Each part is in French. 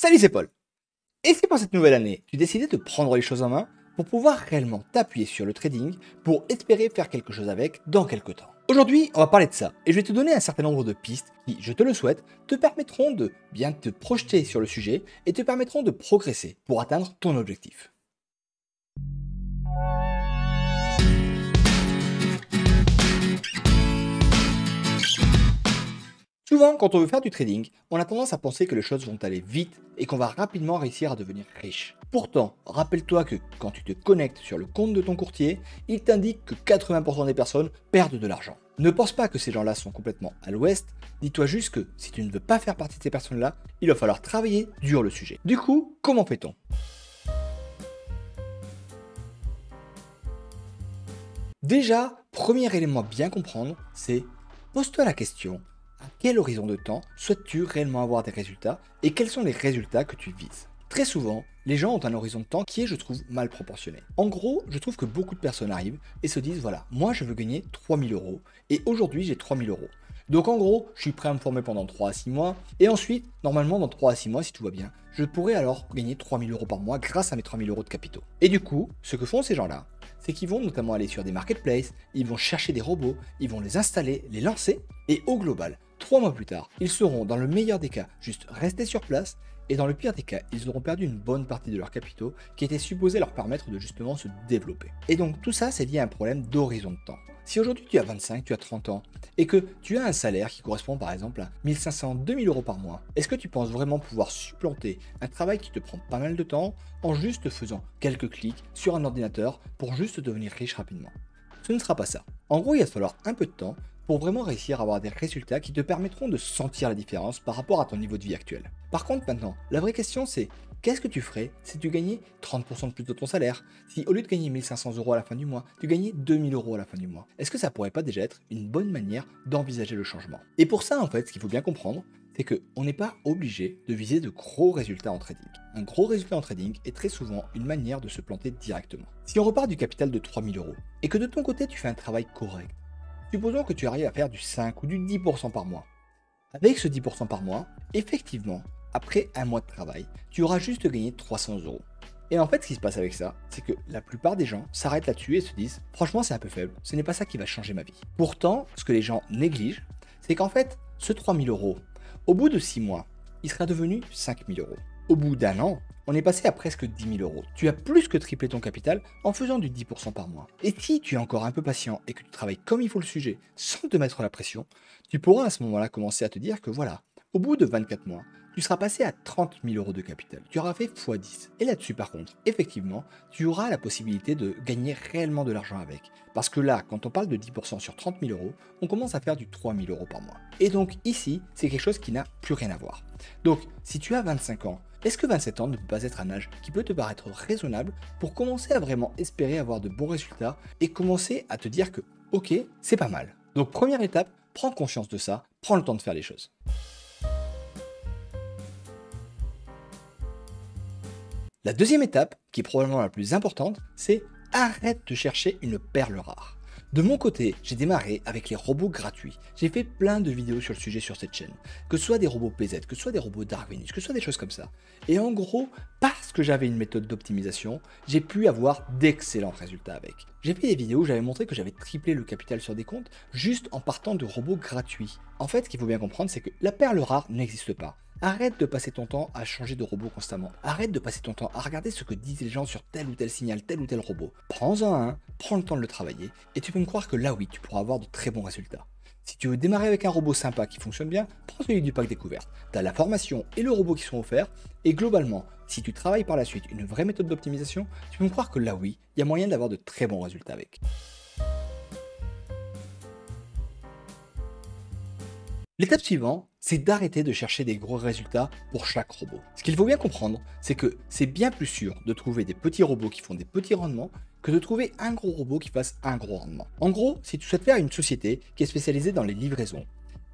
Salut, c'est Paul. Et si pour cette nouvelle année, tu décidais de prendre les choses en main pour pouvoir réellement t'appuyer sur le trading pour espérer faire quelque chose avec dans quelques temps. Aujourd'hui, on va parler de ça et je vais te donner un certain nombre de pistes qui, je te le souhaite, te permettront de bien te projeter sur le sujet et te permettront de progresser pour atteindre ton objectif. Souvent, quand on veut faire du trading, on a tendance à penser que les choses vont aller vite et qu'on va rapidement réussir à devenir riche. Pourtant, rappelle-toi que quand tu te connectes sur le compte de ton courtier, il t'indique que 80% des personnes perdent de l'argent. Ne pense pas que ces gens-là sont complètement à l'ouest, dis-toi juste que si tu ne veux pas faire partie de ces personnes-là, il va falloir travailler dur le sujet. Du coup, comment fait-on ? Déjà, premier élément à bien comprendre, c'est pose-toi la question. À quel horizon de temps souhaites-tu réellement avoir des résultats et quels sont les résultats que tu vises? Très souvent, les gens ont un horizon de temps qui est, je trouve, mal proportionné. En gros, je trouve que beaucoup de personnes arrivent et se disent, voilà, moi je veux gagner 3000 euros et aujourd'hui j'ai 3000 euros. Donc en gros, je suis prêt à me former pendant 3 à 6 mois et ensuite, normalement dans 3 à 6 mois, si tout va bien, je pourrais alors gagner 3000 euros par mois grâce à mes 3000 euros de capitaux. Et du coup, ce que font ces gens-là, c'est qu'ils vont notamment aller sur des marketplaces, ils vont chercher des robots, ils vont les installer, les lancer et au global, 3 mois plus tard, ils seront dans le meilleur des cas juste restés sur place et dans le pire des cas, ils auront perdu une bonne partie de leurs capitaux qui étaient supposés leur permettre de justement se développer. Et donc tout ça, c'est lié à un problème d'horizon de temps. Si aujourd'hui tu as 25, tu as 30 ans et que tu as un salaire qui correspond par exemple à 1500, 2000 euros par mois, est-ce que tu penses vraiment pouvoir supplanter un travail qui te prend pas mal de temps en juste faisant quelques clics sur un ordinateur pour juste devenir riche rapidement? Ce ne sera pas ça. En gros, il va te falloir un peu de temps pour vraiment réussir à avoir des résultats qui te permettront de sentir la différence par rapport à ton niveau de vie actuel. Par contre, maintenant, la vraie question c'est qu'est-ce que tu ferais si tu gagnais 30% de plus de ton salaire? Si au lieu de gagner 1500 euros à la fin du mois, tu gagnais 2000 euros à la fin du mois? Est-ce que ça pourrait pas déjà être une bonne manière d'envisager le changement? Et pour ça, en fait, ce qu'il faut bien comprendre, c'est qu'on n'est pas obligé de viser de gros résultats en trading. Un gros résultat en trading est très souvent une manière de se planter directement. Si on repart du capital de 3000 euros et que de ton côté tu fais un travail correct, supposons que tu arrives à faire du 5 ou du 10% par mois. Avec ce 10% par mois, effectivement, après un mois de travail, tu auras juste gagné 300 euros. Et en fait, ce qui se passe avec ça, c'est que la plupart des gens s'arrêtent là-dessus et se disent « Franchement, c'est un peu faible, ce n'est pas ça qui va changer ma vie. » Pourtant, ce que les gens négligent, c'est qu'en fait, ce 3000 euros, au bout de 6 mois, il sera devenu 5000 euros. Au bout d'un an, on est passé à presque 10 000 euros. Tu as plus que triplé ton capital en faisant du 10% par mois. Et si tu es encore un peu patient et que tu travailles comme il faut le sujet, sans te mettre la pression, tu pourras à ce moment-là commencer à te dire que voilà, au bout de 24 mois, tu seras passé à 30 000 euros de capital. Tu auras fait x10. Et là-dessus, par contre, effectivement, tu auras la possibilité de gagner réellement de l'argent avec. Parce que là, quand on parle de 10% sur 30 000 euros, on commence à faire du 3 000 euros par mois. Et donc ici, c'est quelque chose qui n'a plus rien à voir. Donc, si tu as 25 ans, est-ce que 27 ans ne peut pas être un âge qui peut te paraître raisonnable pour commencer à vraiment espérer avoir de bons résultats et commencer à te dire que, ok, c'est pas mal. Donc première étape, prends conscience de ça, prends le temps de faire les choses. La deuxième étape, qui est probablement la plus importante, c'est arrête de chercher une perle rare. De mon côté, j'ai démarré avec les robots gratuits. J'ai fait plein de vidéos sur le sujet sur cette chaîne. Que ce soit des robots PZ, que ce soit des robots Darwinist, que ce soit des choses comme ça. Et en gros, parce que j'avais une méthode d'optimisation, j'ai pu avoir d'excellents résultats avec. J'ai fait des vidéos où j'avais montré que j'avais triplé le capital sur des comptes juste en partant de robots gratuits. En fait, ce qu'il faut bien comprendre, c'est que la perle rare n'existe pas. Arrête de passer ton temps à changer de robot constamment. Arrête de passer ton temps à regarder ce que disent les gens sur tel ou tel signal, tel ou tel robot. Prends-en un, prends le temps de le travailler, et tu peux me croire que là oui, tu pourras avoir de très bons résultats. Si tu veux démarrer avec un robot sympa qui fonctionne bien, prends celui du pack découverte. Tu as la formation et le robot qui sont offerts, et globalement, si tu travailles par la suite une vraie méthode d'optimisation, tu peux me croire que là oui, il y a moyen d'avoir de très bons résultats avec. L'étape suivante, c'est d'arrêter de chercher des gros résultats pour chaque robot. Ce qu'il faut bien comprendre, c'est que c'est bien plus sûr de trouver des petits robots qui font des petits rendements que de trouver un gros robot qui fasse un gros rendement. En gros, si tu souhaites faire une société qui est spécialisée dans les livraisons,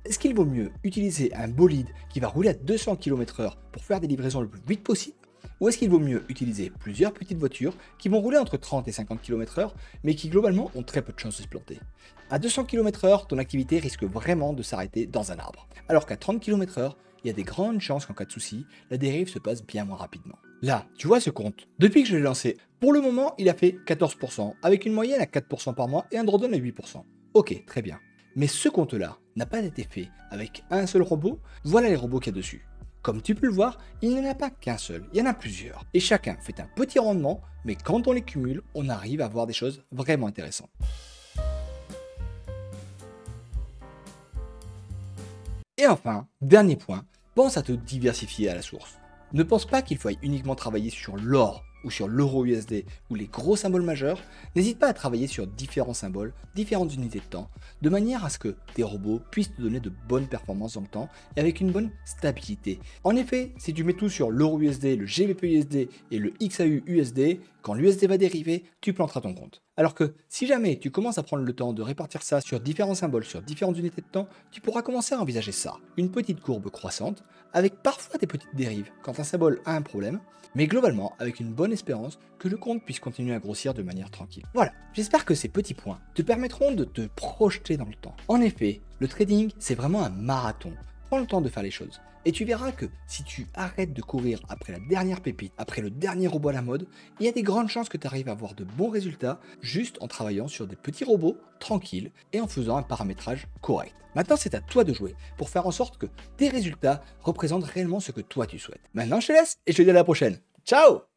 est-ce qu'il vaut mieux utiliser un bolide qui va rouler à 200 km/h pour faire des livraisons le plus vite possible? Ou est-ce qu'il vaut mieux utiliser plusieurs petites voitures qui vont rouler entre 30 et 50 km/h, mais qui globalement ont très peu de chances de se planter? À 200 km/h, ton activité risque vraiment de s'arrêter dans un arbre. Alors qu'à 30 km/h, il y a des grandes chances qu'en cas de souci, la dérive se passe bien moins rapidement. Là, tu vois ce compte. Depuis que je l'ai lancé, pour le moment, il a fait 14%, avec une moyenne à 4% par mois et un drawdown à 8%. Ok, très bien. Mais ce compte-là n'a pas été fait avec un seul robot, voilà les robots qu'il y a dessus. Comme tu peux le voir, il n'y en a pas qu'un seul, il y en a plusieurs. Et chacun fait un petit rendement, mais quand on les cumule, on arrive à avoir des choses vraiment intéressantes. Et enfin, dernier point, pense à te diversifier à la source. Ne pense pas qu'il faille uniquement travailler sur l'or ou sur l'euro USD ou les gros symboles majeurs, n'hésite pas à travailler sur différents symboles, différentes unités de temps, de manière à ce que tes robots puissent te donner de bonnes performances dans le temps et avec une bonne stabilité. En effet, si tu mets tout sur l'euro USD, le GBP USD et le XAU USD, quand l'USD va dériver, tu planteras ton compte. Alors que si jamais tu commences à prendre le temps de répartir ça sur différents symboles, sur différentes unités de temps, tu pourras commencer à envisager ça. Une petite courbe croissante, avec parfois des petites dérives quand un symbole a un problème, mais globalement avec une bonne espérance que le compte puisse continuer à grossir de manière tranquille. Voilà, j'espère que ces petits points te permettront de te projeter dans le temps. En effet, le trading, c'est vraiment un marathon. Prends le temps de faire les choses. Et tu verras que si tu arrêtes de courir après la dernière pépite, après le dernier robot à la mode, il y a des grandes chances que tu arrives à avoir de bons résultats juste en travaillant sur des petits robots tranquilles et en faisant un paramétrage correct. Maintenant, c'est à toi de jouer pour faire en sorte que tes résultats représentent réellement ce que toi tu souhaites. Maintenant, je te laisse et je te dis à la prochaine. Ciao!